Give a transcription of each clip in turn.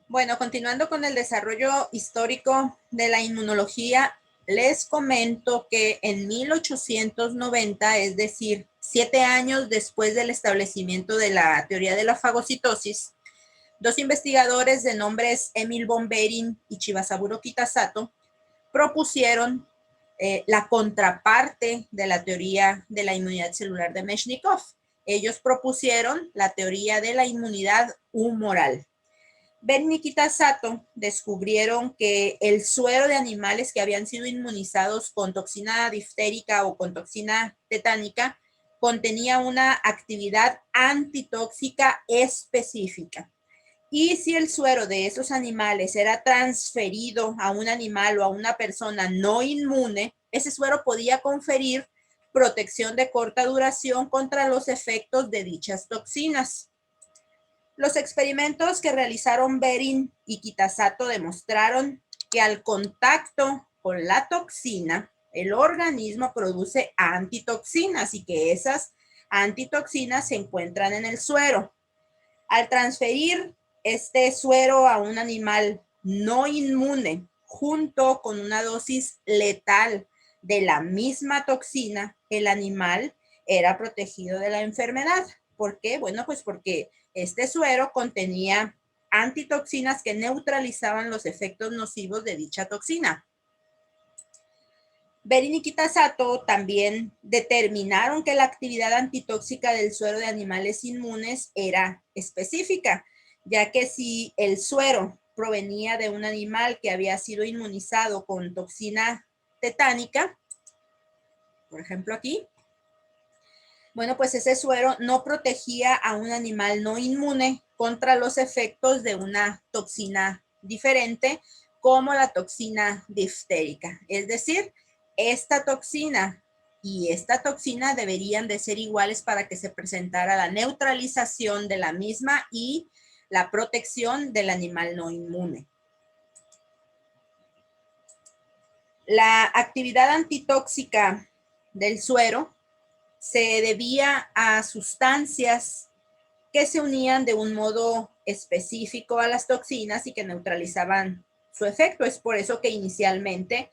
Bueno, continuando con el desarrollo histórico de la inmunología, les comento que en 1890, es decir, 7 años después del establecimiento de la teoría de la fagocitosis, dos investigadores de nombres Emil von Behring y Shibasaburo Kitasato propusieron la contraparte de la teoría de la inmunidad celular de Meshnikov. Ellos propusieron la teoría de la inmunidad humoral. Ben y Kitasato descubrieron que el suero de animales que habían sido inmunizados con toxina diftérica o con toxina tetánica contenía una actividad antitóxica específica. Y si el suero de esos animales era transferido a un animal o a una persona no inmune, ese suero podía conferir protección de corta duración contra los efectos de dichas toxinas. Los experimentos que realizaron Behring y Kitasato demostraron que al contacto con la toxina, el organismo produce antitoxinas y que esas antitoxinas se encuentran en el suero. Al transferir este suero a un animal no inmune junto con una dosis letal de la misma toxina, el animal era protegido de la enfermedad. ¿Por qué? Bueno, pues porque este suero contenía antitoxinas que neutralizaban los efectos nocivos de dicha toxina. Behring y Kitasato también determinaron que la actividad antitóxica del suero de animales inmunes era específica, ya que si el suero provenía de un animal que había sido inmunizado con toxina tetánica, por ejemplo aquí, bueno, pues ese suero no protegía a un animal no inmune contra los efectos de una toxina diferente, como la toxina diftérica. Es decir, esta toxina y esta toxina deberían de ser iguales para que se presentara la neutralización de la misma y la protección del animal no inmune. La actividad antitóxica del suero se debía a sustancias que se unían de un modo específico a las toxinas y que neutralizaban su efecto. Es por eso que inicialmente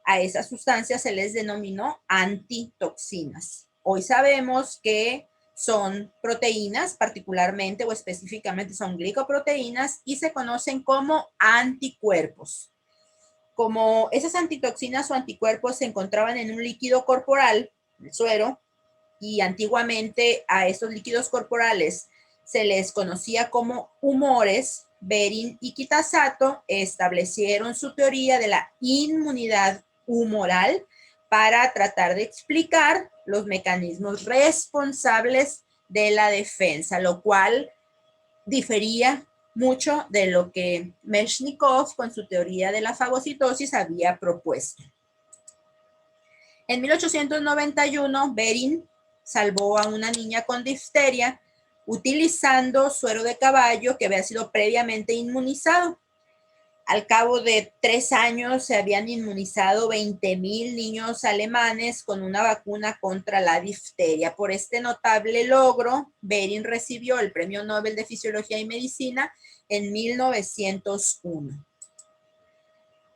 a esas sustancias se les denominó antitoxinas. Hoy sabemos que son proteínas, particularmente o específicamente son glicoproteínas y se conocen como anticuerpos. Como esas antitoxinas o anticuerpos se encontraban en un líquido corporal, el suero, y antiguamente a estos líquidos corporales se les conocía como humores, Behring y Kitasato establecieron su teoría de la inmunidad humoral para tratar de explicar los mecanismos responsables de la defensa, lo cual difería mucho de lo que Meshnikov con su teoría de la fagocitosis había propuesto. En 1891, Behring salvó a una niña con difteria utilizando suero de caballo que había sido previamente inmunizado. Al cabo de 3 años se habían inmunizado 20,000 niños alemanes con una vacuna contra la difteria. Por este notable logro, Behring recibió el Premio Nobel de Fisiología y Medicina en 1901.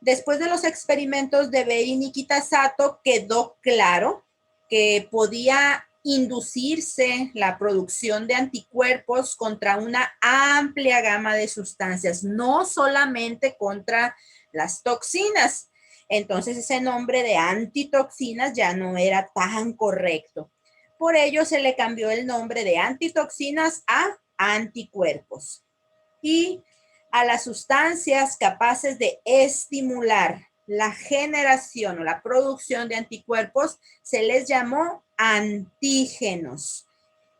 Después de los experimentos de Behring y Kitasato, quedó claro que podía inducirse la producción de anticuerpos contra una amplia gama de sustancias, no solamente contra las toxinas. Entonces ese nombre de antitoxinas ya no era tan correcto. Por ello se le cambió el nombre de antitoxinas a anticuerpos. Y a las sustancias capaces de estimular la generación o la producción de anticuerpos se les llamó antígenos.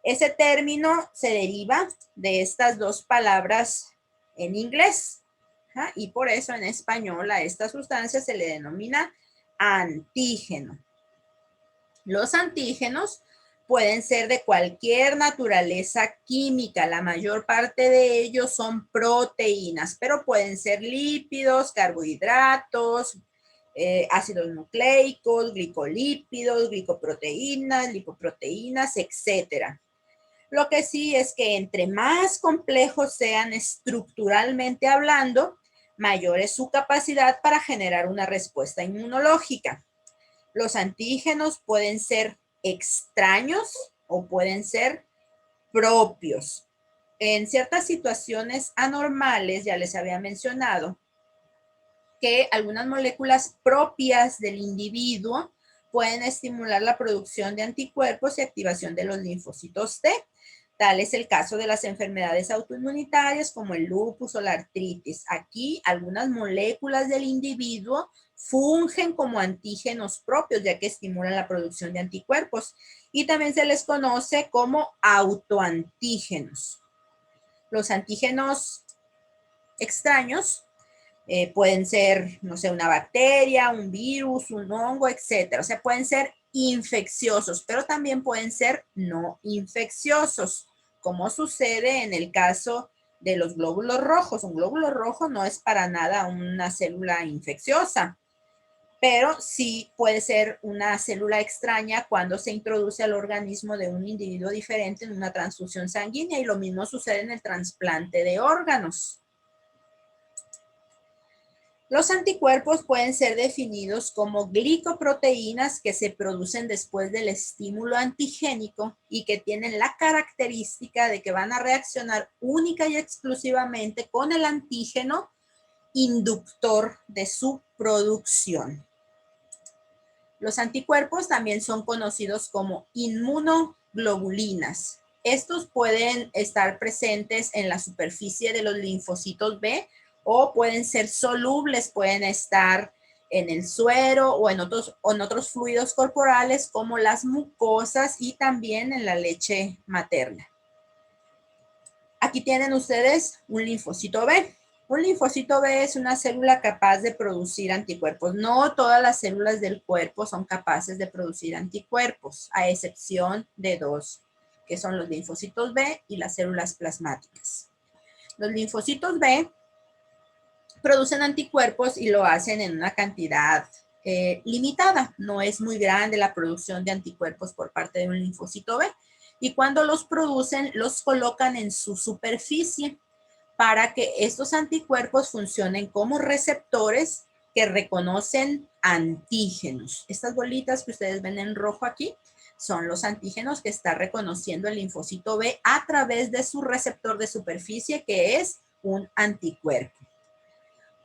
Ese término se deriva de estas dos palabras en inglés, ¿ja? Y por eso en español a esta sustancia se le denomina antígeno. Los antígenos pueden ser de cualquier naturaleza química. La mayor parte de ellos son proteínas, pero pueden ser lípidos, carbohidratos, ácidos nucleicos, glicolípidos, glicoproteínas, lipoproteínas, etcétera. Lo que sí es que entre más complejos sean estructuralmente hablando, mayor es su capacidad para generar una respuesta inmunológica. Los antígenos pueden ser extraños o pueden ser propios. En ciertas situaciones anormales, ya les había mencionado, que algunas moléculas propias del individuo pueden estimular la producción de anticuerpos y activación de los linfocitos T. Tal es el caso de las enfermedades autoinmunitarias como el lupus o la artritis. Aquí algunas moléculas del individuo fungen como antígenos propios, ya que estimulan la producción de anticuerpos. Y también se les conoce como autoantígenos. Los antígenos extraños pueden ser, no sé, una bacteria, un virus, un hongo, etcétera. O sea, pueden ser infecciosos, pero también pueden ser no infecciosos, como sucede en el caso de los glóbulos rojos. Un glóbulo rojo no es para nada una célula infecciosa, pero sí puede ser una célula extraña cuando se introduce al organismo de un individuo diferente en una transfusión sanguínea, y lo mismo sucede en el trasplante de órganos. Los anticuerpos pueden ser definidos como glicoproteínas que se producen después del estímulo antigénico y que tienen la característica de que van a reaccionar única y exclusivamente con el antígeno inductor de su producción. Los anticuerpos también son conocidos como inmunoglobulinas. Estos pueden estar presentes en la superficie de los linfocitos B o pueden ser solubles, pueden estar en el suero o en otros fluidos corporales como las mucosas y también en la leche materna. Aquí tienen ustedes un linfocito B. Un linfocito B es una célula capaz de producir anticuerpos. No todas las células del cuerpo son capaces de producir anticuerpos, a excepción de dos, que son los linfocitos B y las células plasmáticas. Los linfocitos B producen anticuerpos y lo hacen en una cantidad limitada. No es muy grande la producción de anticuerpos por parte de un linfocito B. Y cuando los producen, los colocan en su superficie para que estos anticuerpos funcionen como receptores que reconocen antígenos. Estas bolitas que ustedes ven en rojo aquí son los antígenos que está reconociendo el linfocito B a través de su receptor de superficie, que es un anticuerpo.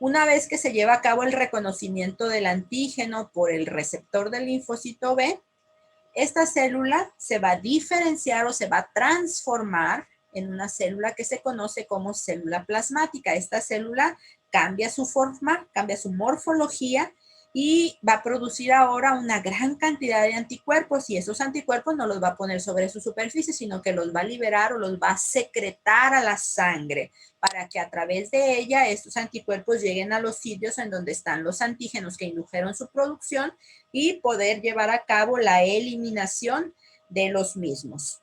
Una vez que se lleva a cabo el reconocimiento del antígeno por el receptor del linfocito B, esta célula se va a diferenciar o se va a transformar en una célula que se conoce como célula plasmática. Esta célula cambia su forma, cambia su morfología y va a producir ahora una gran cantidad de anticuerpos, y esos anticuerpos no los va a poner sobre su superficie, sino que los va a liberar o los va a secretar a la sangre para que a través de ella estos anticuerpos lleguen a los sitios en donde están los antígenos que indujeron su producción y poder llevar a cabo la eliminación de los mismos.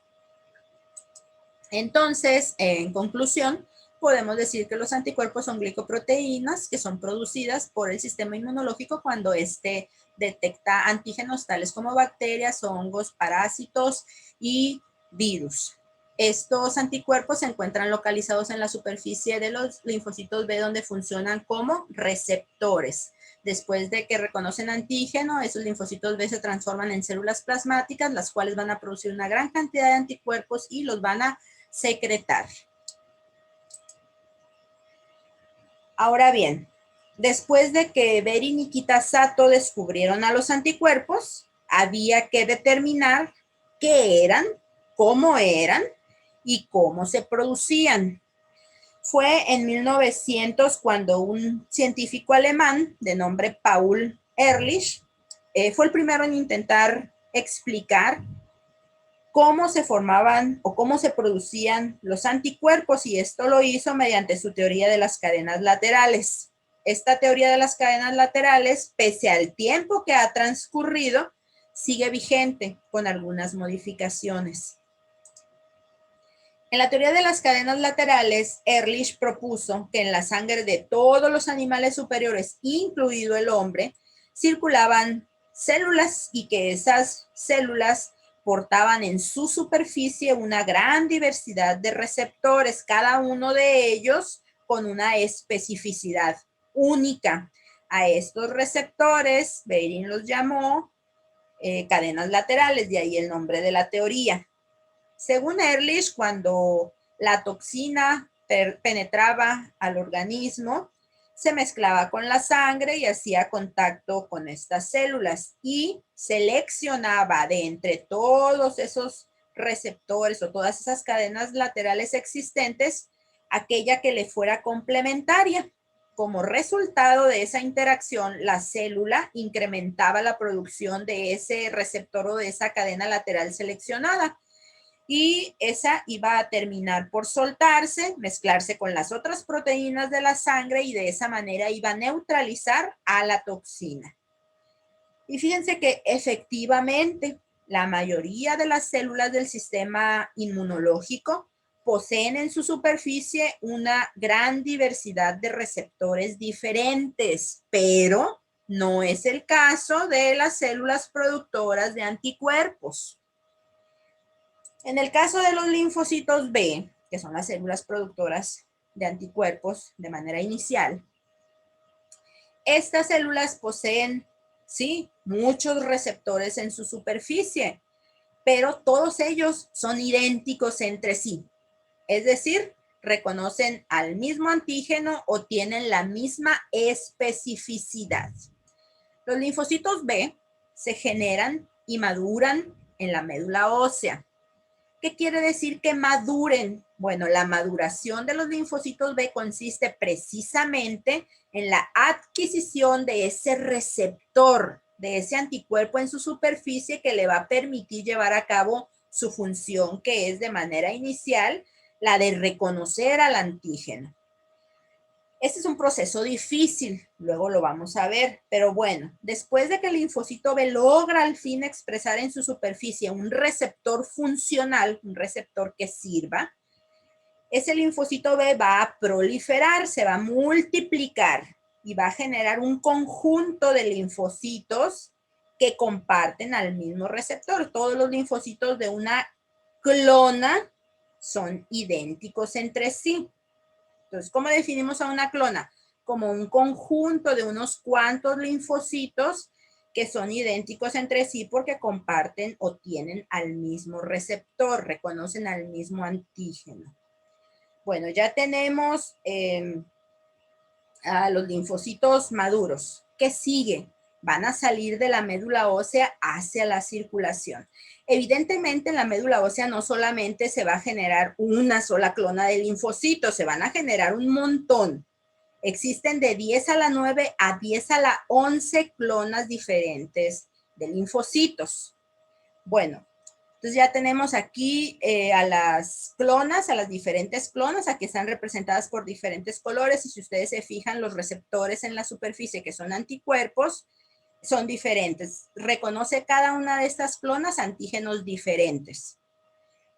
Entonces, en conclusión, podemos decir que los anticuerpos son glicoproteínas que son producidas por el sistema inmunológico cuando éste detecta antígenos tales como bacterias, hongos, parásitos y virus. Estos anticuerpos se encuentran localizados en la superficie de los linfocitos B, donde funcionan como receptores. Después de que reconocen antígeno, esos linfocitos B se transforman en células plasmáticas, las cuales van a producir una gran cantidad de anticuerpos y los van a secretar. Ahora bien, después de que Behring y Kitasato descubrieron a los anticuerpos, había que determinar qué eran, cómo eran y cómo se producían. Fue en 1900 cuando un científico alemán de nombre Paul Ehrlich fue el primero en intentar explicar cómo se formaban o cómo se producían los anticuerpos, y esto lo hizo mediante su teoría de las cadenas laterales. Esta teoría de las cadenas laterales, pese al tiempo que ha transcurrido, sigue vigente con algunas modificaciones. En la teoría de las cadenas laterales, Ehrlich propuso que en la sangre de todos los animales superiores, incluido el hombre, circulaban células y que esas células portaban en su superficie una gran diversidad de receptores, cada uno de ellos con una especificidad única. A estos receptores, Behring los llamó cadenas laterales, de ahí el nombre de la teoría. Según Ehrlich, cuando la toxina penetraba al organismo, se mezclaba con la sangre y hacía contacto con estas células y seleccionaba de entre todos esos receptores o todas esas cadenas laterales existentes aquella que le fuera complementaria. Como resultado de esa interacción, la célula incrementaba la producción de ese receptor o de esa cadena lateral seleccionada y esa iba a terminar por soltarse, mezclarse con las otras proteínas de la sangre y de esa manera iba a neutralizar a la toxina. Y fíjense que efectivamente la mayoría de las células del sistema inmunológico poseen en su superficie una gran diversidad de receptores diferentes, pero no es el caso de las células productoras de anticuerpos. En el caso de los linfocitos B, que son las células productoras de anticuerpos de manera inicial, estas células poseen, sí, muchos receptores en su superficie, pero todos ellos son idénticos entre sí. Es decir, reconocen al mismo antígeno o tienen la misma especificidad. Los linfocitos B se generan y maduran en la médula ósea. ¿Qué quiere decir que maduren? Bueno, la maduración de los linfocitos B consiste precisamente en la adquisición de ese receptor, de ese anticuerpo en su superficie que le va a permitir llevar a cabo su función, que es de manera inicial la de reconocer al antígeno. Este es un proceso difícil, luego lo vamos a ver, pero bueno, después de que el linfocito B logra al fin expresar en su superficie un receptor funcional, un receptor que sirva, ese linfocito B va a proliferar, se va a multiplicar y va a generar un conjunto de linfocitos que comparten al mismo receptor. Todos los linfocitos de una clona son idénticos entre sí. Entonces, ¿cómo definimos a una clona? Como un conjunto de unos cuantos linfocitos que son idénticos entre sí porque comparten o tienen al mismo receptor, reconocen al mismo antígeno. Bueno, ya tenemos a los linfocitos maduros. ¿Qué sigue? Van a salir de la médula ósea hacia la circulación. Evidentemente en la médula ósea no solamente se va a generar una sola clona de linfocitos, se van a generar un montón. Existen de 10 a la 9 a 10 a la 11 clonas diferentes de linfocitos. Bueno, entonces ya tenemos aquí a las clonas, a las diferentes clonas, aquí están representadas por diferentes colores y si ustedes se fijan los receptores en la superficie que son anticuerpos son diferentes. Reconoce cada una de estas clonas antígenos diferentes.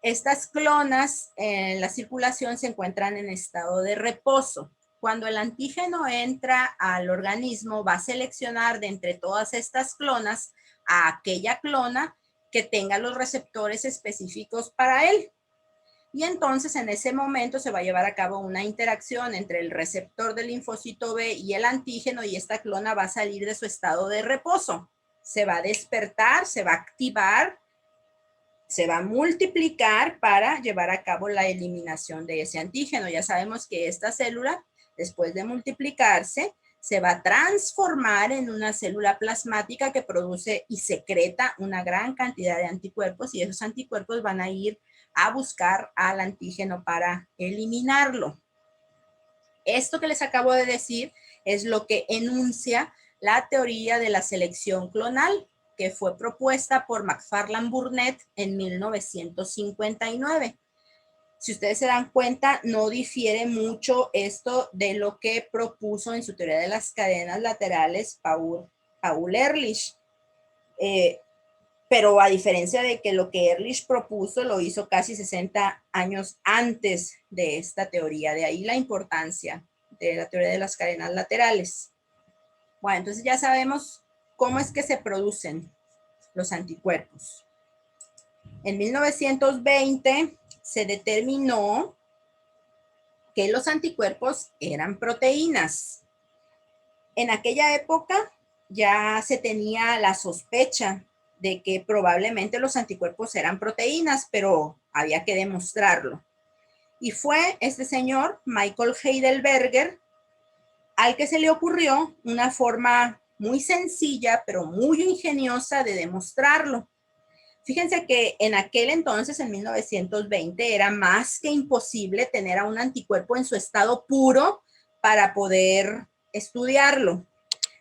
Estas clonas en la circulación se encuentran en estado de reposo. Cuando el antígeno entra al organismo va a seleccionar de entre todas estas clonas a aquella clona que tenga los receptores específicos para él. Y entonces en ese momento se va a llevar a cabo una interacción entre el receptor del linfocito B y el antígeno y esta clona va a salir de su estado de reposo. Se va a despertar, se va a activar, se va a multiplicar para llevar a cabo la eliminación de ese antígeno. Ya sabemos que esta célula, después de multiplicarse, se va a transformar en una célula plasmática que produce y secreta una gran cantidad de anticuerpos y esos anticuerpos van a ir a buscar al antígeno para eliminarlo. Esto que les acabo de decir es lo que enuncia la teoría de la selección clonal que fue propuesta por McFarland Burnett en 1959. Si ustedes se dan cuenta, no difiere mucho esto de lo que propuso en su teoría de las cadenas laterales Paul Ehrlich. Pero a diferencia de que lo que Ehrlich propuso lo hizo casi 60 años antes de esta teoría. De ahí la importancia de la teoría de las cadenas laterales. Bueno, entonces ya sabemos cómo es que se producen los anticuerpos. En 1920 se determinó que los anticuerpos eran proteínas. En aquella época ya se tenía la sospecha de que probablemente los anticuerpos eran proteínas, pero había que demostrarlo. Y fue este señor, Michael Heidelberger, al que se le ocurrió una forma muy sencilla, pero muy ingeniosa de demostrarlo. Fíjense que en aquel entonces, en 1920, era más que imposible tener a un anticuerpo en su estado puro para poder estudiarlo.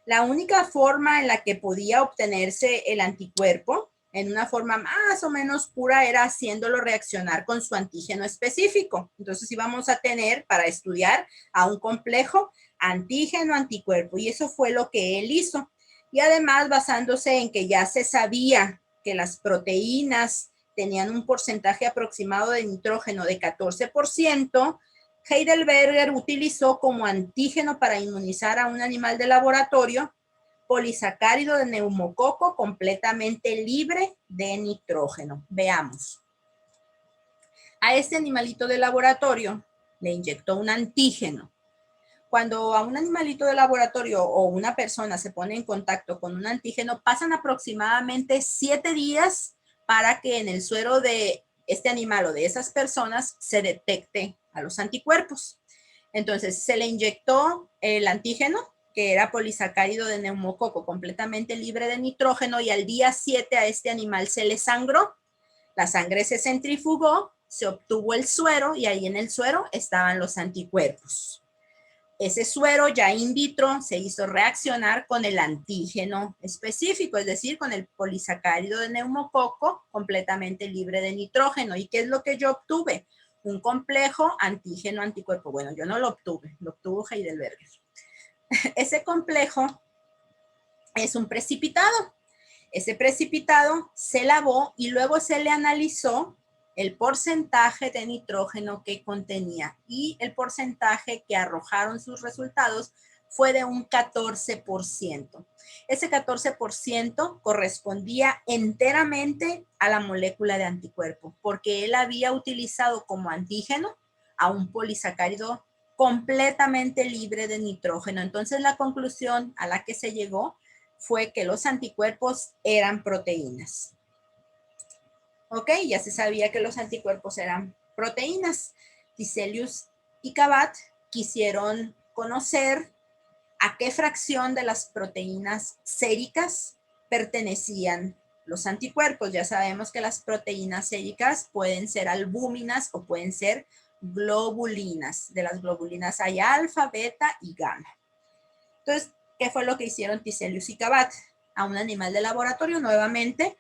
La única forma en la que podía obtenerse el anticuerpo en una forma más o menos pura era haciéndolo reaccionar con su antígeno específico. Entonces íbamos a tener para estudiar a un complejo antígeno-anticuerpo y eso fue lo que él hizo. Y además basándose en que ya se sabía que las proteínas tenían un porcentaje aproximado de nitrógeno de 14%, Heidelberger utilizó como antígeno para inmunizar a un animal de laboratorio polisacárido de neumococo completamente libre de nitrógeno. Veamos. A este animalito de laboratorio le inyectó un antígeno. Cuando a un animalito de laboratorio o una persona se pone en contacto con un antígeno, pasan aproximadamente 7 días para que en el suero de este animal o de esas personas se detecte a los anticuerpos. Entonces, se le inyectó el antígeno, que era polisacárido de neumococo completamente libre de nitrógeno, y al día 7 a este animal se le sangró. La sangre se centrifugó, se obtuvo el suero y ahí en el suero estaban los anticuerpos. Ese suero ya in vitro se hizo reaccionar con el antígeno específico, es decir, con el polisacárido de neumococo completamente libre de nitrógeno. ¿Y qué es lo que yo obtuve? Un complejo antígeno-anticuerpo. Bueno, yo no lo obtuve, lo obtuvo Heidelberger. Ese complejo es un precipitado. Ese precipitado se lavó y luego se le analizó el porcentaje de nitrógeno que contenía y el porcentaje que arrojaron sus resultados fue de un 14%. Ese 14% correspondía enteramente a la molécula de anticuerpo porque él había utilizado como antígeno a un polisacárido completamente libre de nitrógeno. Entonces la conclusión a la que se llegó fue que los anticuerpos eran proteínas. Ok, ya se sabía que los anticuerpos eran proteínas. Tiselius y Cabot quisieron conocer a qué fracción de las proteínas séricas pertenecían los anticuerpos. Ya sabemos que las proteínas séricas pueden ser albúminas o pueden ser globulinas. De las globulinas hay alfa, beta y gamma. Entonces, ¿qué fue lo que hicieron Tiselius y Cabot? A un animal de laboratorio nuevamente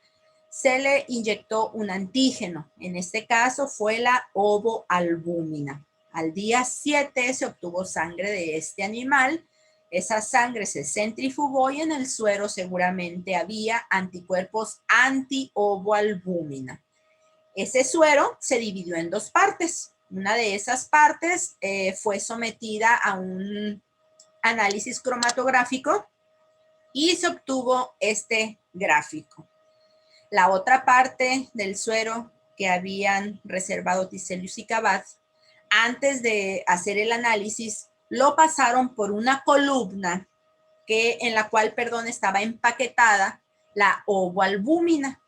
se le inyectó un antígeno. En este caso fue la ovoalbúmina. Al día 7 se obtuvo sangre de este animal. Esa sangre se centrifugó y en el suero seguramente había anticuerpos anti-ovoalbúmina. Ese suero se dividió en 2 partes. Una de esas partes fue sometida a un análisis cromatográfico y se obtuvo este gráfico. La otra parte del suero que habían reservado Tiselius y Cabot, antes de hacer el análisis, lo pasaron por una columna en la cual, estaba empaquetada la ovoalbúmina.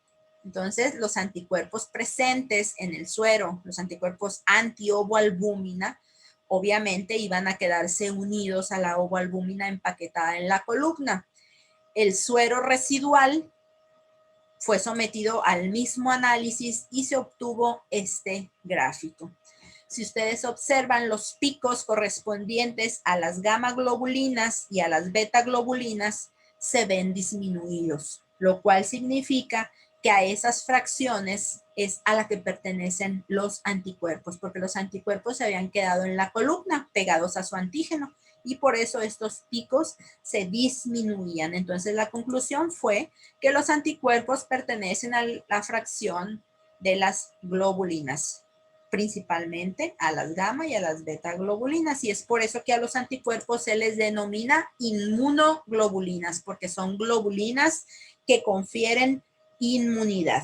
Entonces, los anticuerpos presentes en el suero, los anticuerpos anti-ovoalbúmina, obviamente iban a quedarse unidos a la ovoalbúmina empaquetada en la columna. El suero residual fue sometido al mismo análisis y se obtuvo este gráfico. Si ustedes observan, los picos correspondientes a las gamma globulinas y a las beta globulinas se ven disminuidos, lo cual significa que a esas fracciones es a la que pertenecen los anticuerpos, porque los anticuerpos se habían quedado en la columna pegados a su antígeno y por eso estos picos se disminuían. Entonces la conclusión fue que los anticuerpos pertenecen a la fracción de las globulinas, principalmente a las gamma y a las beta globulinas, y es por eso que a los anticuerpos se les denomina inmunoglobulinas, porque son globulinas que confieren inmunidad.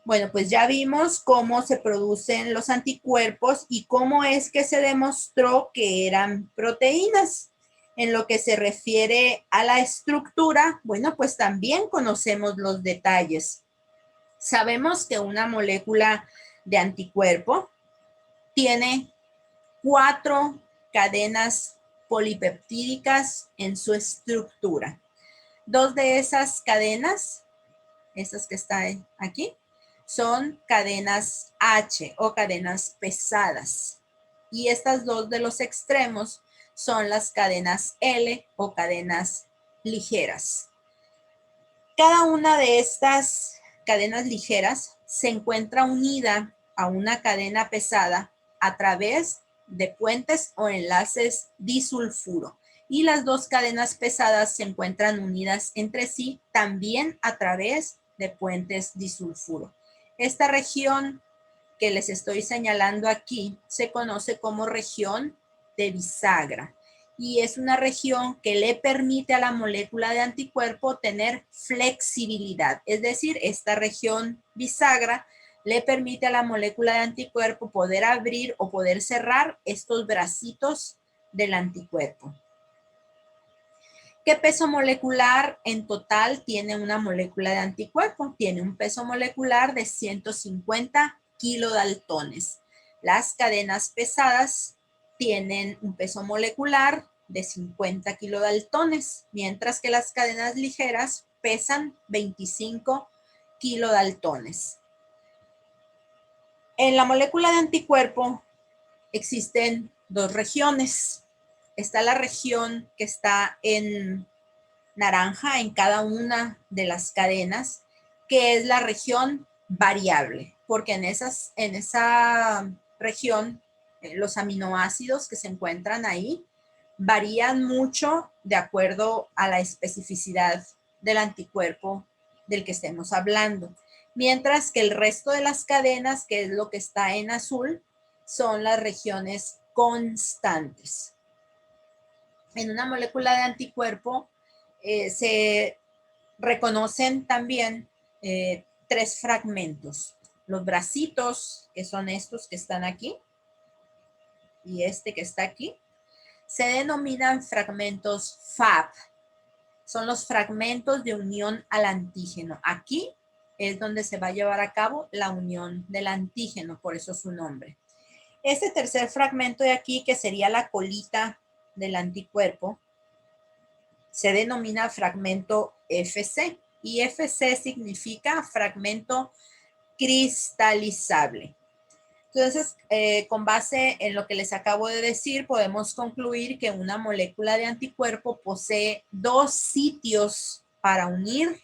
Bueno, pues ya vimos cómo se producen los anticuerpos y cómo es que se demostró que eran proteínas. En lo que se refiere a la estructura, bueno, pues también conocemos los detalles. Sabemos que una molécula de anticuerpo tiene 4 cadenas polipeptídicas en su estructura. 2 de esas cadenas, estas que están aquí, son cadenas H o cadenas pesadas. Y estas 2 de los extremos son las cadenas L o cadenas ligeras. Cada una de estas cadenas ligeras se encuentra unida a una cadena pesada a través de puentes o enlaces disulfuro. Y las 2 cadenas pesadas se encuentran unidas entre sí también a través de puentes disulfuro. Esta región que les estoy señalando aquí se conoce como región de bisagra y es una región que le permite a la molécula de anticuerpo tener flexibilidad. Es decir, esta región bisagra le permite a la molécula de anticuerpo poder abrir o poder cerrar estos bracitos del anticuerpo. ¿Qué peso molecular en total tiene una molécula de anticuerpo? Tiene un peso molecular de 150 kilodaltones. Las cadenas pesadas tienen un peso molecular de 50 kilodaltones, mientras que las cadenas ligeras pesan 25 kilodaltones. En la molécula de anticuerpo existen 2 regiones. Está la región que está en naranja en cada una de las cadenas, que es la región variable, porque en esa región los aminoácidos que se encuentran ahí varían mucho de acuerdo a la especificidad del anticuerpo del que estemos hablando. Mientras que el resto de las cadenas, que es lo que está en azul, son las regiones constantes. En una molécula de anticuerpo se reconocen también 3 fragmentos. Los bracitos, que son estos que están aquí, y este que está aquí, se denominan fragmentos Fab. Son los fragmentos de unión al antígeno. Aquí es donde se va a llevar a cabo la unión del antígeno, por eso su nombre. Este tercer fragmento de aquí, que sería la colita del anticuerpo, se denomina fragmento FC. Y FC significa fragmento cristalizable. Entonces, con base en lo que les acabo de decir, podemos concluir que una molécula de anticuerpo posee 2 sitios para unir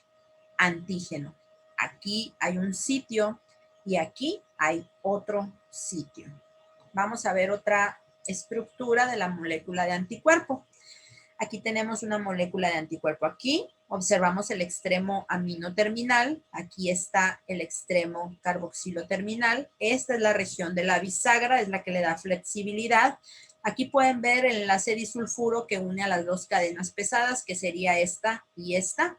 antígeno. Aquí hay un sitio y aquí hay otro sitio. Vamos a ver otra estructura de la molécula de anticuerpo. Aquí tenemos una molécula de anticuerpo. Aquí observamos el extremo amino terminal. Aquí está el extremo carboxilo terminal. Esta es la región de la bisagra, es la que le da flexibilidad. Aquí pueden ver el enlace disulfuro que une a las 2 cadenas pesadas, que sería esta y esta.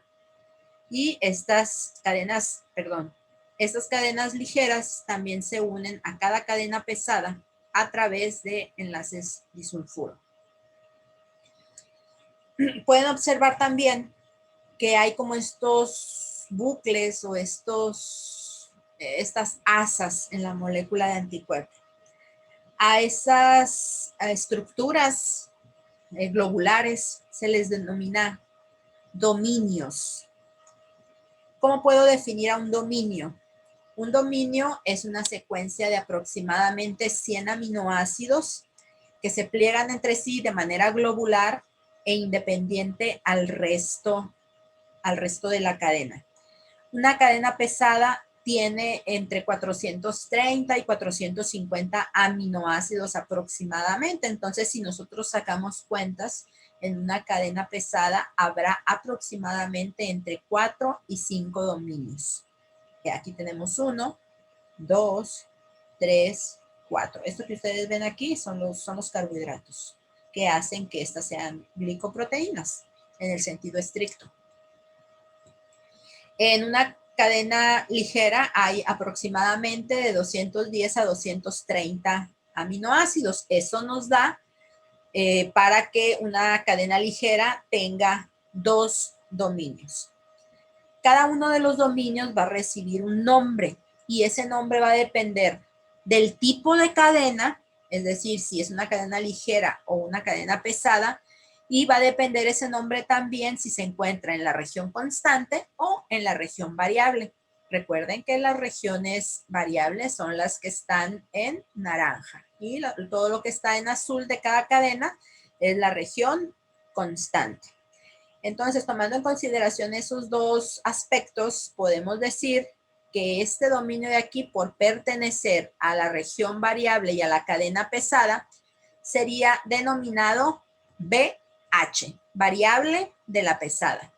Y estas cadenas ligeras también se unen a cada cadena pesada a través de enlaces disulfuro. Pueden observar también que hay como estos bucles o estas asas en la molécula de anticuerpo. A esas estructuras globulares se les denomina dominios. ¿Cómo puedo definir a un dominio? Un dominio es una secuencia de aproximadamente 100 aminoácidos que se pliegan entre sí de manera globular e independiente al resto de la cadena. Una cadena pesada tiene entre 430 y 450 aminoácidos aproximadamente. Entonces, si nosotros sacamos cuentas, en una cadena pesada habrá aproximadamente entre 4 y 5 dominios. Aquí tenemos 1, 2, 3, 4. Esto que ustedes ven aquí son los carbohidratos que hacen que estas sean glicoproteínas en el sentido estricto. En una cadena ligera hay aproximadamente de 210 a 230 aminoácidos. Eso nos da para que una cadena ligera tenga 2 dominios. Cada uno de los dominios va a recibir un nombre y ese nombre va a depender del tipo de cadena, es decir, si es una cadena ligera o una cadena pesada, y va a depender ese nombre también si se encuentra en la región constante o en la región variable. Recuerden que las regiones variables son las que están en naranja y todo lo que está en azul de cada cadena es la región constante. Entonces, tomando en consideración esos dos aspectos, podemos decir que este dominio de aquí, por pertenecer a la región variable y a la cadena pesada, sería denominado BH, variable de la pesada.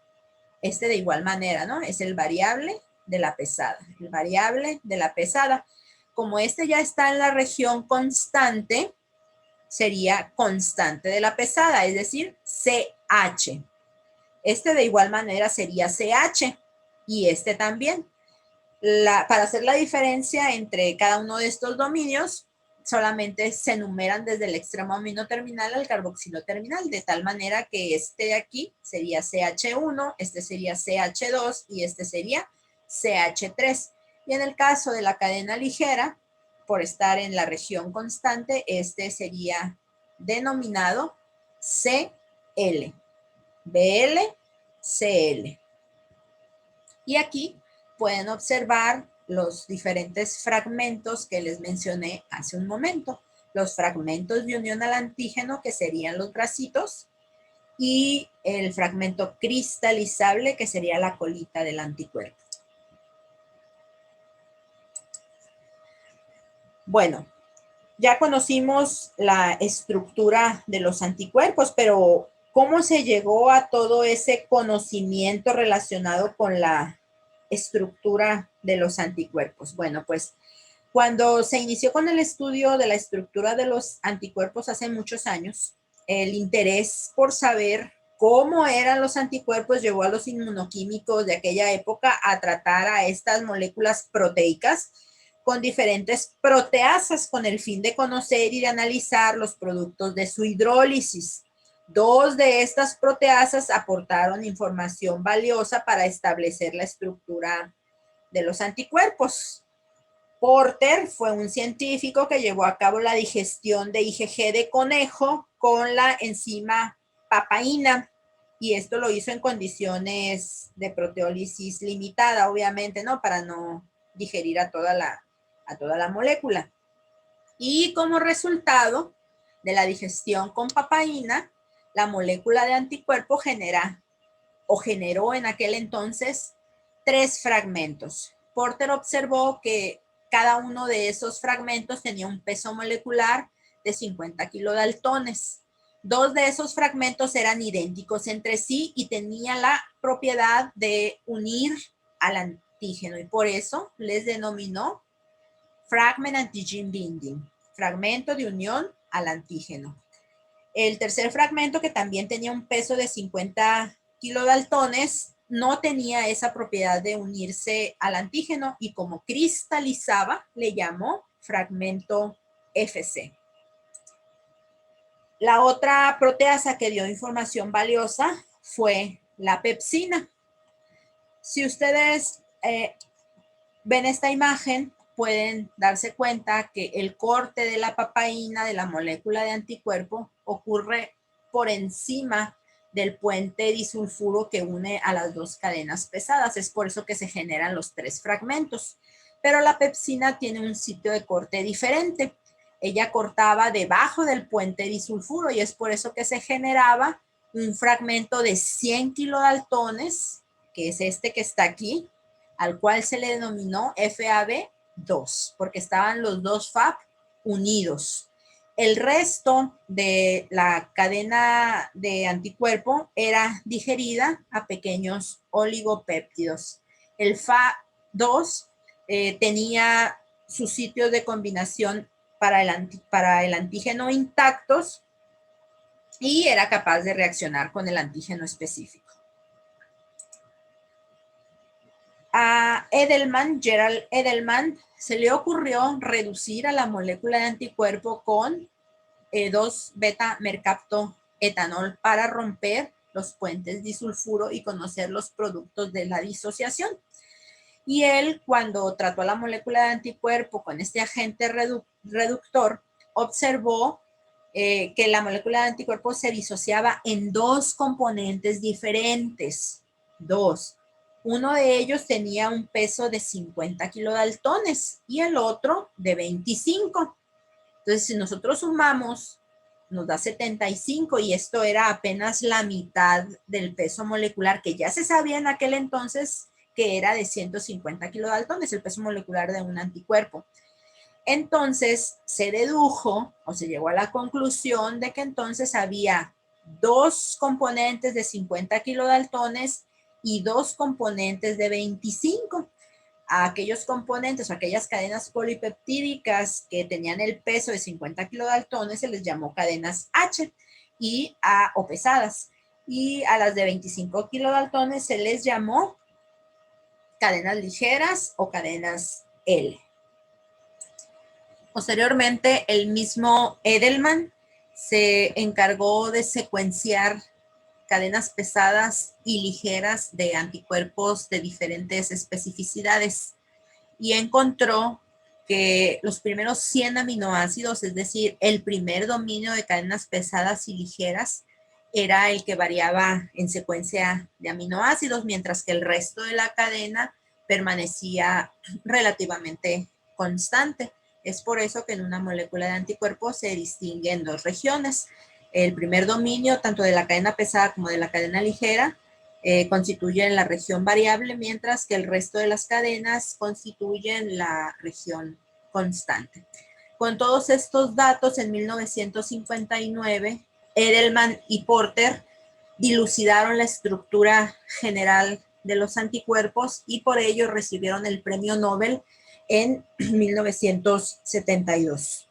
Este de igual manera, ¿no? Es el variable de la pesada, el variable de la pesada. Como este ya está en la región constante, sería constante de la pesada, es decir, CH. Este de igual manera sería CH y este también. Para hacer la diferencia entre cada uno de estos dominios, solamente se enumeran desde el extremo amino terminal al carboxilo terminal, de tal manera que este de aquí sería CH1, este sería CH2 y este sería CH3. Y en el caso de la cadena ligera, por estar en la región constante, este sería denominado CL, BL, CL. Y aquí pueden observar los diferentes fragmentos que les mencioné hace un momento. Los fragmentos de unión al antígeno, que serían los bracitos, y el fragmento cristalizable, que sería la colita del anticuerpo. Bueno, ya conocimos la estructura de los anticuerpos, pero ¿cómo se llegó a todo ese conocimiento relacionado con la estructura de los anticuerpos? Bueno, pues cuando se inició con el estudio de la estructura de los anticuerpos hace muchos años, el interés por saber cómo eran los anticuerpos llevó a los inmunoquímicos de aquella época a tratar a estas moléculas proteicas con diferentes proteasas con el fin de conocer y de analizar los productos de su hidrólisis. Dos de estas proteasas aportaron información valiosa para establecer la estructura de los anticuerpos. Porter fue un científico que llevó a cabo la digestión de IgG de conejo con la enzima papaína y esto lo hizo en condiciones de proteólisis limitada, obviamente, ¿no? Para no digerir a toda la molécula. Y como resultado de la digestión con papaína, la molécula de anticuerpo generó en aquel entonces 3 fragmentos. Porter observó que cada uno de esos fragmentos tenía un peso molecular de 50 kilodaltones. 2 de esos fragmentos eran idénticos entre sí y tenían la propiedad de unir al antígeno y por eso les denominó fragment antigen binding, fragmento de unión al antígeno. El tercer fragmento, que también tenía un peso de 50 kilodaltones, no tenía esa propiedad de unirse al antígeno y como cristalizaba, le llamó fragmento FC. La otra proteasa que dio información valiosa fue la pepsina. Si ustedes ven esta imagen, pueden darse cuenta que el corte de la papaína de la molécula de anticuerpo ocurre por encima del puente disulfuro que une a las dos cadenas pesadas. Es por eso que se generan los 3 fragmentos. Pero la pepsina tiene un sitio de corte diferente. Ella cortaba debajo del puente disulfuro y es por eso que se generaba un fragmento de 100 kilodaltones, que es este que está aquí, al cual se le denominó FAB2, porque estaban los 2 FAB unidos. El resto de la cadena de anticuerpo era digerida a pequeños oligopéptidos. El FAB2 tenía sus sitios de combinación para el antígeno intactos y era capaz de reaccionar con el antígeno específico. A Edelman, Gerald Edelman, se le ocurrió reducir a la molécula de anticuerpo con 2-beta-mercaptoetanol para romper los puentes disulfuro y conocer los productos de la disociación. Y él, cuando trató a la molécula de anticuerpo con este agente reductor, observó que la molécula de anticuerpo se disociaba en 2 componentes diferentes. 2. Uno de ellos tenía un peso de 50 kilodaltones y el otro de 25. Entonces, si nosotros sumamos, nos da 75 y esto era apenas la mitad del peso molecular que ya se sabía en aquel entonces que era de 150 kilodaltones, el peso molecular de un anticuerpo. Entonces, se dedujo o se llegó a la conclusión de que entonces había 2 componentes de 50 kilodaltones y 2 componentes de 25. A aquellos componentes o aquellas cadenas polipeptídicas que tenían el peso de 50 kilodaltones se les llamó cadenas H o pesadas. Y a las de 25 kilodaltones se les llamó cadenas ligeras o cadenas L. Posteriormente, el mismo Edelman se encargó de secuenciar cadenas pesadas y ligeras de anticuerpos de diferentes especificidades y encontró que los primeros 100 aminoácidos, es decir, el primer dominio de cadenas pesadas y ligeras, era el que variaba en secuencia de aminoácidos, mientras que el resto de la cadena permanecía relativamente constante. Es por eso que en una molécula de anticuerpos se distingue en 2 regiones. El primer dominio, tanto de la cadena pesada como de la cadena ligera, constituyen la región variable, mientras que el resto de las cadenas constituyen la región constante. Con todos estos datos, en 1959, Edelman y Porter dilucidaron la estructura general de los anticuerpos y por ello recibieron el premio Nobel en 1972.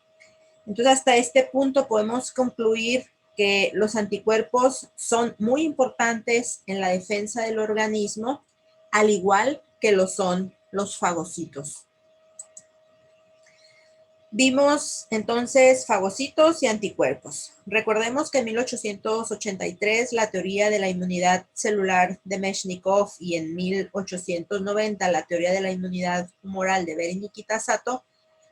Entonces, hasta este punto podemos concluir que los anticuerpos son muy importantes en la defensa del organismo, al igual que lo son los fagocitos. Vimos entonces fagocitos y anticuerpos. Recordemos que en 1883 la teoría de la inmunidad celular de Meshnikov y en 1890 la teoría de la inmunidad humoral de Behring y Kitasato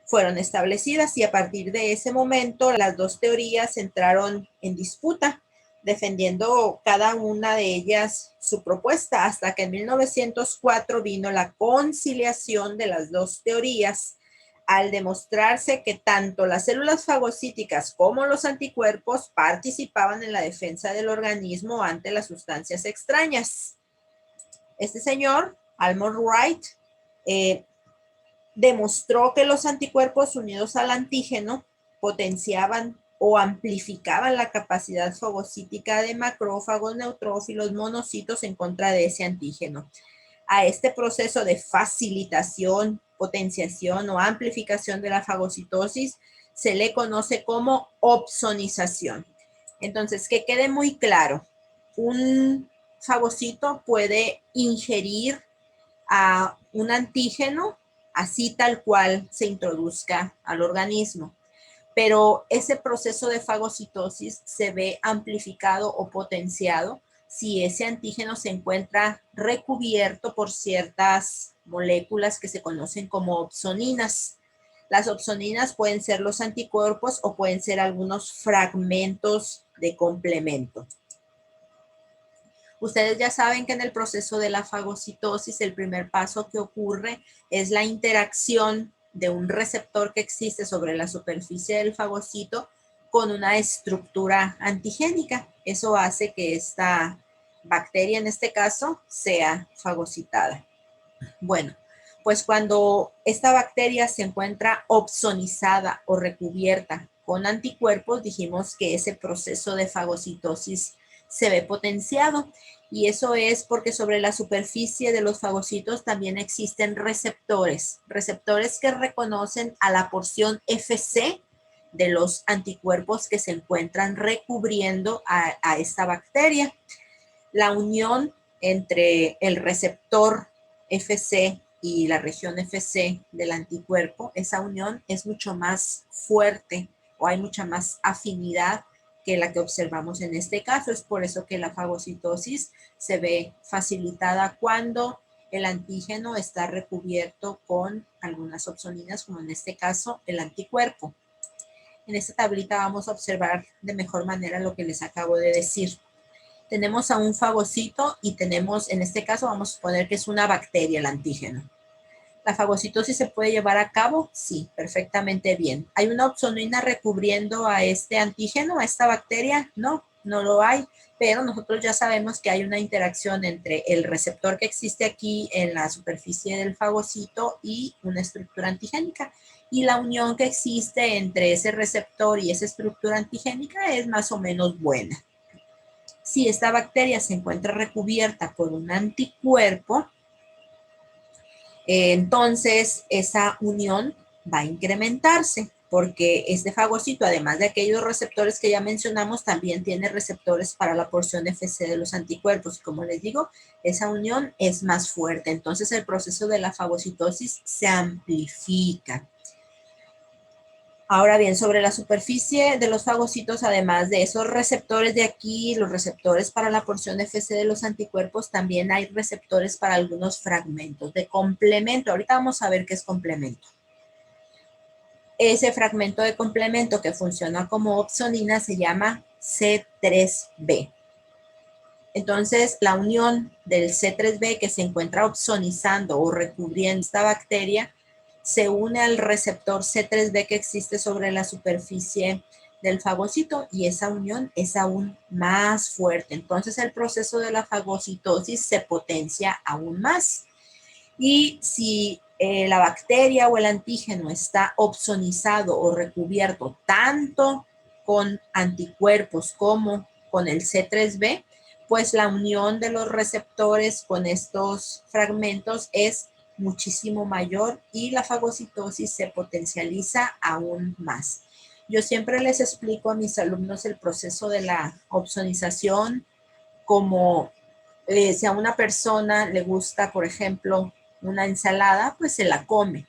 fueron establecidas y a partir de ese momento las 2 teorías entraron en disputa, defendiendo cada una de ellas su propuesta, hasta que en 1904 vino la conciliación de las 2 teorías al demostrarse que tanto las células fagocíticas como los anticuerpos participaban en la defensa del organismo ante las sustancias extrañas. Este señor, Almond Wright, demostró que los anticuerpos unidos al antígeno potenciaban o amplificaban la capacidad fagocítica de macrófagos, neutrófilos, monocitos en contra de ese antígeno. A este proceso de facilitación, potenciación o amplificación de la fagocitosis se le conoce como opsonización. Entonces, que quede muy claro, un fagocito puede ingerir a un antígeno así tal cual se introduzca al organismo. Pero ese proceso de fagocitosis se ve amplificado o potenciado si ese antígeno se encuentra recubierto por ciertas moléculas que se conocen como opsoninas. Las opsoninas pueden ser los anticuerpos o pueden ser algunos fragmentos de complemento. Ustedes ya saben que en el proceso de la fagocitosis el primer paso que ocurre es la interacción de un receptor que existe sobre la superficie del fagocito con una estructura antigénica. Eso hace que esta bacteria, en este caso, sea fagocitada. Bueno, pues cuando esta bacteria se encuentra opsonizada o recubierta con anticuerpos, dijimos que ese proceso de fagocitosis se ve potenciado y eso es porque sobre la superficie de los fagocitos también existen receptores que reconocen a la porción FC de los anticuerpos que se encuentran recubriendo a esta bacteria. La unión entre el receptor FC y la región FC del anticuerpo, esa unión es mucho más fuerte o hay mucha más afinidad que la que observamos en este caso. Es por eso que la fagocitosis se ve facilitada cuando el antígeno está recubierto con algunas opsoninas, como en este caso el anticuerpo. En esta tablita vamos a observar de mejor manera lo que les acabo de decir. Tenemos a un fagocito y tenemos, en este caso vamos a suponer que es una bacteria el antígeno. ¿La fagocitosis se puede llevar a cabo? Sí, perfectamente bien. ¿Hay una opsonina recubriendo a este antígeno, a esta bacteria? No, no lo hay, pero nosotros ya sabemos que hay una interacción entre el receptor que existe aquí en la superficie del fagocito y una estructura antigénica. Y la unión que existe entre ese receptor y esa estructura antigénica es más o menos buena. Si esta bacteria se encuentra recubierta por un anticuerpo, entonces esa unión va a incrementarse porque este fagocito, además de aquellos receptores que ya mencionamos, también tiene receptores para la porción FC de los anticuerpos. Como les digo, esa unión es más fuerte. Entonces el proceso de la fagocitosis se amplifica. Ahora bien, sobre la superficie de los fagocitos, además de esos receptores de aquí, los receptores para la porción FC de los anticuerpos, también hay receptores para algunos fragmentos de complemento. Ahorita vamos a ver qué es complemento. Ese fragmento de complemento que funciona como opsonina se llama C3b. Entonces, la unión del C3b que se encuentra opsonizando o recubriendo esta bacteria se une al receptor C3b que existe sobre la superficie del fagocito y esa unión es aún más fuerte. Entonces, el proceso de la fagocitosis se potencia aún más. Y si la bacteria o el antígeno está opsonizado o recubierto tanto con anticuerpos como con el C3b, pues la unión de los receptores con estos fragmentos es muchísimo mayor y la fagocitosis se potencializa aún más. Yo siempre les explico a mis alumnos el proceso de la opsonización como si a una persona le gusta, por ejemplo, una ensalada, pues se la come.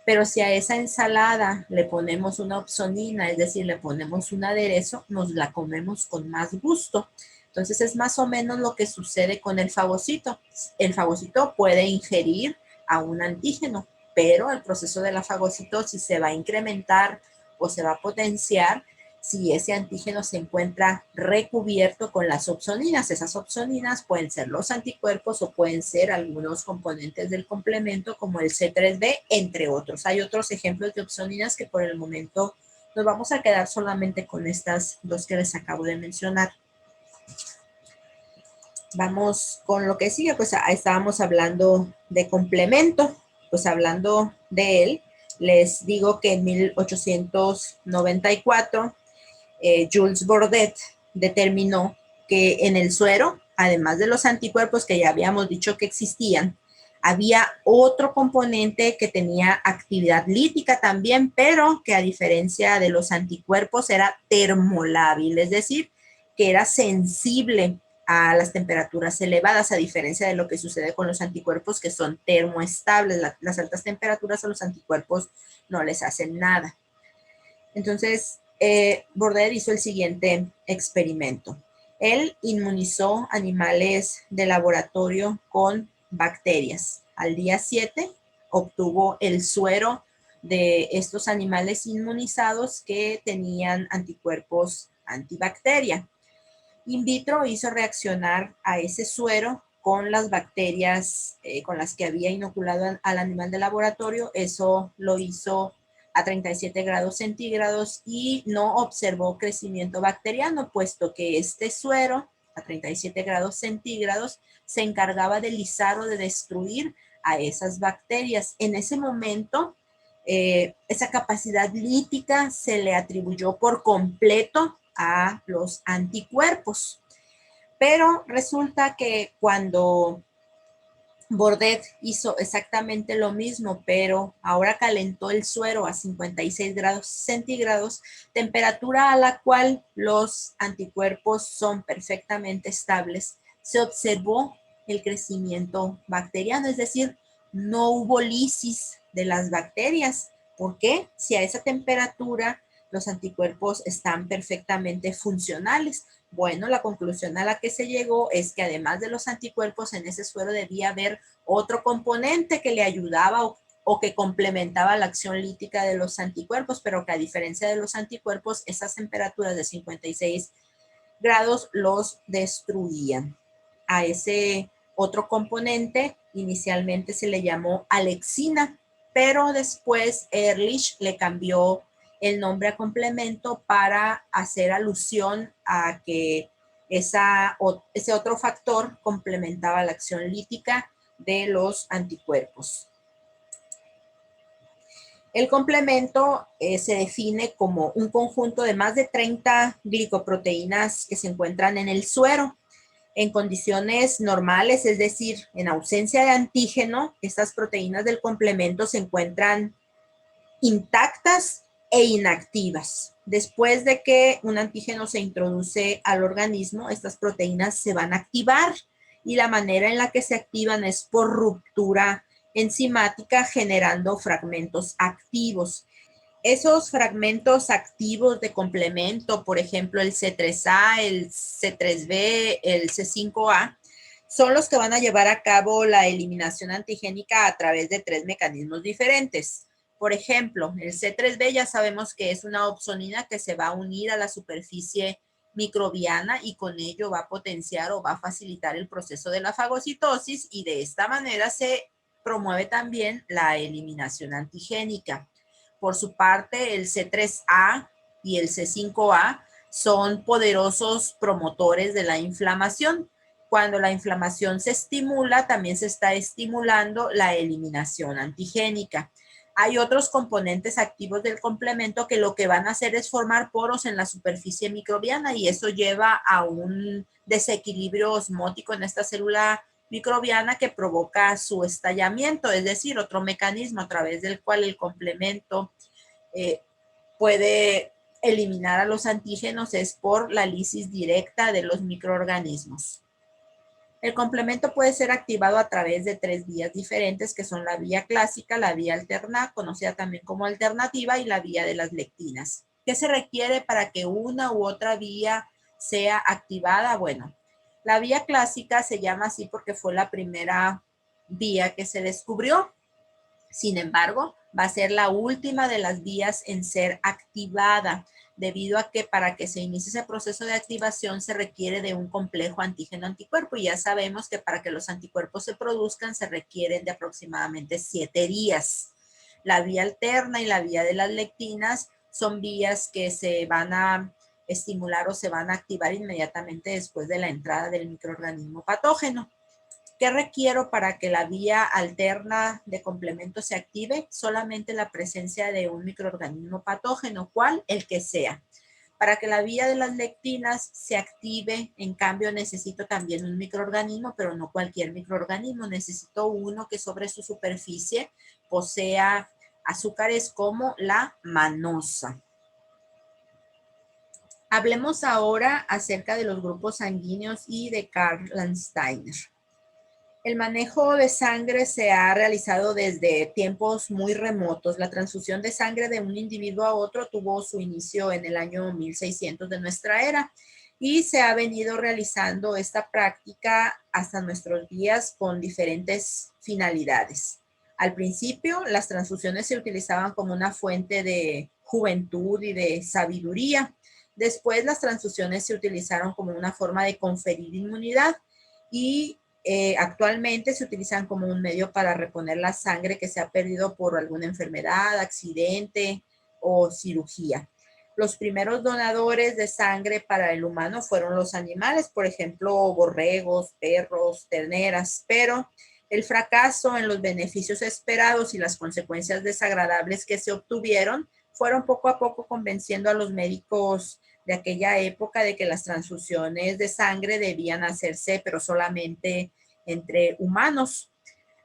Pero si a esa ensalada le ponemos una opsonina, es decir, le ponemos un aderezo, nos la comemos con más gusto. Entonces es más o menos lo que sucede con el fagocito. El fagocito puede ingerir a un antígeno, pero el proceso de la fagocitosis se va a incrementar o se va a potenciar si ese antígeno se encuentra recubierto con las opsoninas. Esas opsoninas pueden ser los anticuerpos o pueden ser algunos componentes del complemento como el C3b, entre otros. Hay otros ejemplos de opsoninas que por el momento nos vamos a quedar solamente con estas dos que les acabo de mencionar. Vamos con lo que sigue, pues estábamos hablando de complemento, pues hablando de él, les digo que en 1894 Jules Bordet determinó que en el suero, además de los anticuerpos que ya habíamos dicho que existían, había otro componente que tenía actividad lítica también, pero que a diferencia de los anticuerpos era termolábil, es decir, que era sensible a las temperaturas elevadas, a diferencia de lo que sucede con los anticuerpos que son termoestables. Las altas temperaturas a los anticuerpos no les hacen nada. Entonces, Bordet hizo el siguiente experimento. Él inmunizó animales de laboratorio con bacterias. Al día 7 obtuvo el suero de estos animales inmunizados que tenían anticuerpos antibacteria. In vitro hizo reaccionar a ese suero con las bacterias con las que había inoculado al animal de laboratorio. Eso lo hizo a 37 grados centígrados y no observó crecimiento bacteriano, puesto que este suero a 37 grados centígrados se encargaba de lisar o de destruir a esas bacterias. En ese momento, esa capacidad lítica se le atribuyó por completo a los anticuerpos. Pero resulta que cuando Bordet hizo exactamente lo mismo, pero ahora calentó el suero a 56 grados centígrados, temperatura a la cual los anticuerpos son perfectamente estables, se observó el crecimiento bacteriano, es decir, no hubo lisis de las bacterias. ¿Por qué? Si a esa temperatura los anticuerpos están perfectamente funcionales. Bueno, la conclusión a la que se llegó es que además de los anticuerpos, en ese suero debía haber otro componente que le ayudaba o que complementaba la acción lítica de los anticuerpos, pero que a diferencia de los anticuerpos, esas temperaturas de 56 grados los destruían. A ese otro componente inicialmente se le llamó alexina, pero después Ehrlich le cambió el nombre a complemento para hacer alusión a que ese otro factor complementaba la acción lítica de los anticuerpos. El complemento se define como un conjunto de más de 30 glicoproteínas que se encuentran en el suero. En condiciones normales, es decir, en ausencia de antígeno, estas proteínas del complemento se encuentran intactas e inactivas. Después de que un antígeno se introduce al organismo, estas proteínas se van a activar y la manera en la que se activan es por ruptura enzimática generando fragmentos activos. Esos fragmentos activos de complemento, por ejemplo, el C3A, el C3B, el C5A, son los que van a llevar a cabo la eliminación antigénica a través de 3 mecanismos diferentes. Por ejemplo, el C3B ya sabemos que es una opsonina que se va a unir a la superficie microbiana y con ello va a potenciar o va a facilitar el proceso de la fagocitosis y de esta manera se promueve también la eliminación antigénica. Por su parte, el C3A y el C5A son poderosos promotores de la inflamación. Cuando la inflamación se estimula, también se está estimulando la eliminación antigénica. Hay otros componentes activos del complemento que lo que van a hacer es formar poros en la superficie microbiana y eso lleva a un desequilibrio osmótico en esta célula microbiana que provoca su estallamiento, es decir, otro mecanismo a través del cual el complemento puede eliminar a los antígenos es por la lisis directa de los microorganismos. El complemento puede ser activado a través de 3 vías diferentes, que son la vía clásica, la vía alterna, conocida también como alternativa, y la vía de las lectinas. ¿Qué se requiere para que una u otra vía sea activada? Bueno, la vía clásica se llama así porque fue la primera vía que se descubrió. Sin embargo, va a ser la última de las vías en ser activada, debido a que para que se inicie ese proceso de activación se requiere de un complejo antígeno-anticuerpo y ya sabemos que para que los anticuerpos se produzcan se requieren de aproximadamente 7 días. La vía alterna y la vía de las lectinas son vías que se van a estimular o se van a activar inmediatamente después de la entrada del microorganismo patógeno. ¿Qué requiero para que la vía alterna de complemento se active? Solamente la presencia de un microorganismo patógeno, ¿cuál? El que sea. Para que la vía de las lectinas se active, en cambio, necesito también un microorganismo, pero no cualquier microorganismo. Necesito uno que sobre su superficie posea azúcares como la manosa. Hablemos ahora acerca de los grupos sanguíneos y de Karl Landsteiner. El manejo de sangre se ha realizado desde tiempos muy remotos. La transfusión de sangre de un individuo a otro tuvo su inicio en el año 1600 de nuestra era y se ha venido realizando esta práctica hasta nuestros días con diferentes finalidades. Al principio, las transfusiones se utilizaban como una fuente de juventud y de sabiduría. Después, las transfusiones se utilizaron como una forma de conferir inmunidad y actualmente se utilizan como un medio para reponer la sangre que se ha perdido por alguna enfermedad, accidente o cirugía. Los primeros donadores de sangre para el humano fueron los animales, por ejemplo, borregos, perros, terneras, pero el fracaso en los beneficios esperados y las consecuencias desagradables que se obtuvieron fueron poco a poco convenciendo a los médicos de aquella época de que las transfusiones de sangre debían hacerse, pero solamente entre humanos.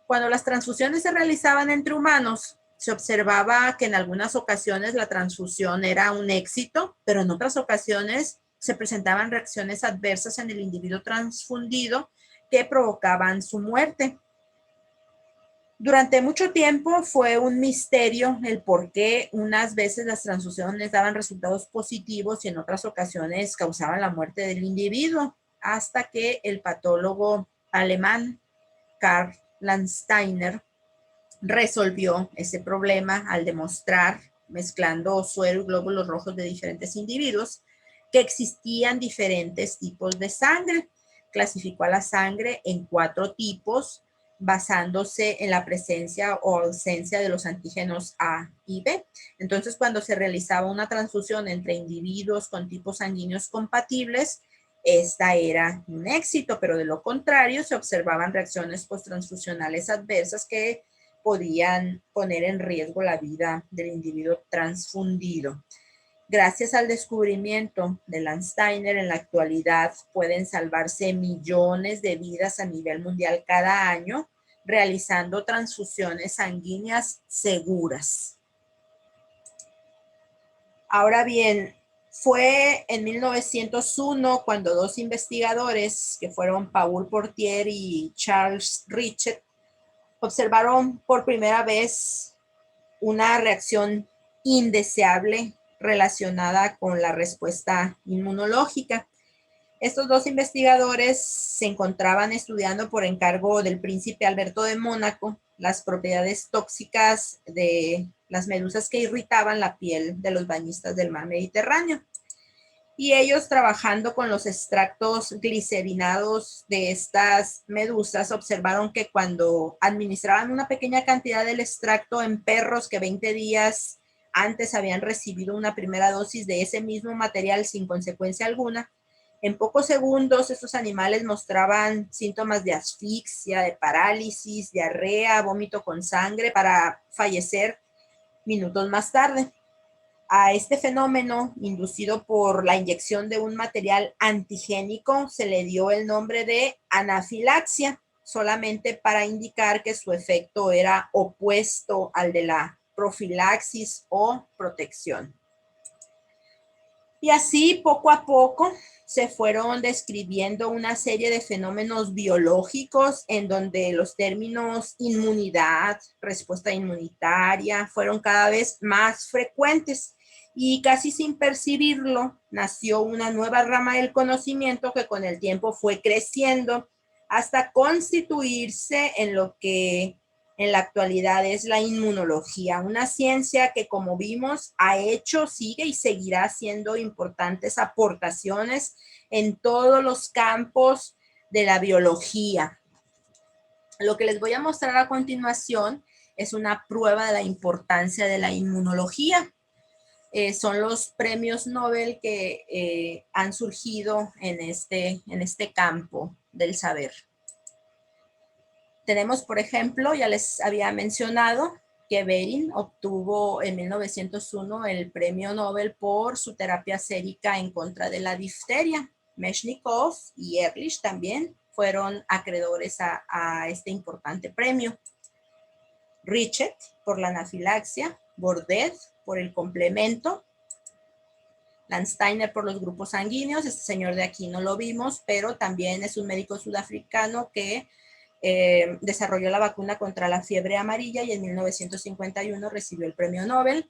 Cuando las transfusiones se realizaban entre humanos, se observaba que en algunas ocasiones la transfusión era un éxito, pero en otras ocasiones se presentaban reacciones adversas en el individuo transfundido que provocaban su muerte. Durante mucho tiempo fue un misterio el por qué unas veces las transfusiones daban resultados positivos y en otras ocasiones causaban la muerte del individuo, hasta que el patólogo alemán Karl Landsteiner resolvió ese problema al demostrar, mezclando suero y glóbulos rojos de diferentes individuos, que existían diferentes tipos de sangre. Clasificó a la sangre en 4 tipos, basándose en la presencia o ausencia de los antígenos A y B. Entonces, cuando se realizaba una transfusión entre individuos con tipos sanguíneos compatibles, esta era un éxito, pero de lo contrario se observaban reacciones posttransfusionales adversas que podían poner en riesgo la vida del individuo transfundido. Gracias al descubrimiento de Landsteiner, en la actualidad pueden salvarse millones de vidas a nivel mundial cada año realizando transfusiones sanguíneas seguras. Ahora bien, fue en 1901 cuando 2 investigadores, que fueron Paul Portier y Charles Richet, observaron por primera vez una reacción indeseable relacionada con la respuesta inmunológica. Estos 2 investigadores se encontraban estudiando por encargo del príncipe Alberto de Mónaco las propiedades tóxicas de las medusas que irritaban la piel de los bañistas del mar Mediterráneo. Y ellos, trabajando con los extractos glicerinados de estas medusas, observaron que cuando administraban una pequeña cantidad del extracto en perros que 20 días antes habían recibido una primera dosis de ese mismo material sin consecuencia alguna, en pocos segundos estos animales mostraban síntomas de asfixia, de parálisis, diarrea, vómito con sangre, para fallecer minutos más tarde. A este fenómeno, inducido por la inyección de un material antigénico, se le dio el nombre de anafilaxia, solamente para indicar que su efecto era opuesto al de la profilaxis o protección. Y así, poco a poco, se fueron describiendo una serie de fenómenos biológicos en donde los términos inmunidad, respuesta inmunitaria, fueron cada vez más frecuentes. Y casi sin percibirlo, nació una nueva rama del conocimiento que con el tiempo fue creciendo hasta constituirse en lo que en la actualidad es la inmunología, una ciencia que, como vimos, ha hecho, sigue y seguirá haciendo importantes aportaciones en todos los campos de la biología. Lo que les voy a mostrar a continuación es una prueba de la importancia de la inmunología. Son los premios Nobel que han surgido en este campo del saber. Tenemos, por ejemplo, ya les había mencionado que Behring obtuvo en 1901 el premio Nobel por su terapia sérica en contra de la difteria. Mechnikov y Ehrlich también fueron acreedores a este importante premio. Richet por la anafilaxia, Bordet por el complemento, Landsteiner por los grupos sanguíneos. Este señor de aquí no lo vimos, pero también es un médico sudafricano que desarrolló la vacuna contra la fiebre amarilla y en 1951 recibió el premio Nobel.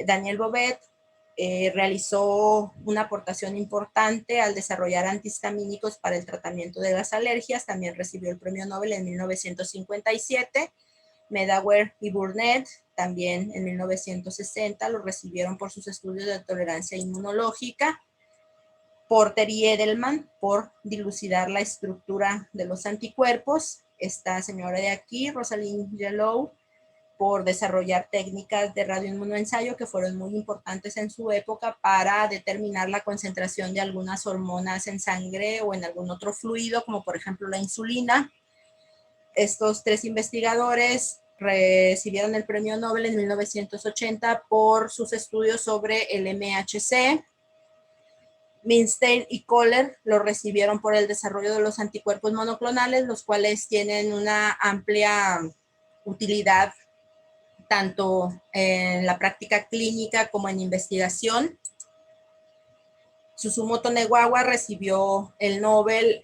Daniel Bobet realizó una aportación importante al desarrollar antihistamínicos para el tratamiento de las alergias, también recibió el premio Nobel en 1957. Medawar y Burnett también en 1960 lo recibieron por sus estudios de tolerancia inmunológica. Porter y Edelman por dilucidar la estructura de los anticuerpos. Esta señora de aquí, Rosalind Yellow, por desarrollar técnicas de radioinmunoensayo que fueron muy importantes en su época para determinar la concentración de algunas hormonas en sangre o en algún otro fluido, como por ejemplo la insulina. Estos 3 investigadores recibieron el premio Nobel en 1980 por sus estudios sobre el MHC. Milstein y Kohler lo recibieron por el desarrollo de los anticuerpos monoclonales, los cuales tienen una amplia utilidad tanto en la práctica clínica como en investigación. Susumu Tonegawa recibió el Nobel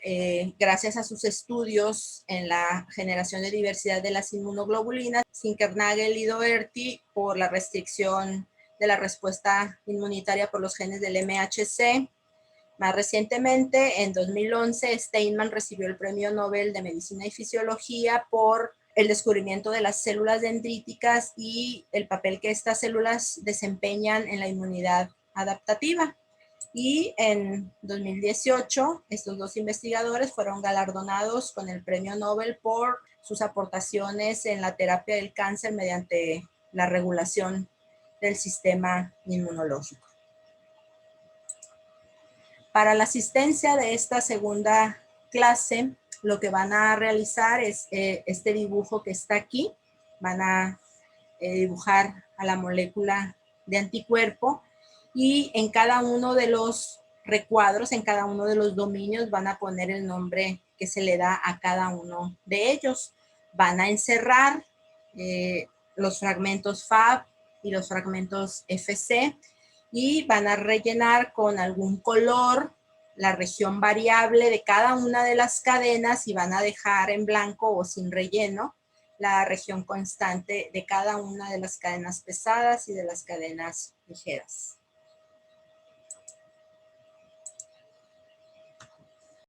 gracias a sus estudios en la generación de diversidad de las inmunoglobulinas, Zinkernagel y Doherty por la restricción de la respuesta inmunitaria por los genes del MHC. Más recientemente, en 2011, Steinman recibió el Premio Nobel de Medicina y Fisiología por el descubrimiento de las células dendríticas y el papel que estas células desempeñan en la inmunidad adaptativa. Y en 2018, estos dos investigadores fueron galardonados con el Premio Nobel por sus aportaciones en la terapia del cáncer mediante la regulación del sistema inmunológico. Para la asistencia de esta segunda clase, lo que van a realizar es este dibujo que está aquí. Van a dibujar a la molécula de anticuerpo y en cada uno de los recuadros, en cada uno de los dominios van a poner el nombre que se le da a cada uno de ellos. Van a encerrar los fragmentos Fab y los fragmentos FC y van a rellenar con algún color la región variable de cada una de las cadenas y van a dejar en blanco o sin relleno la región constante de cada una de las cadenas pesadas y de las cadenas ligeras.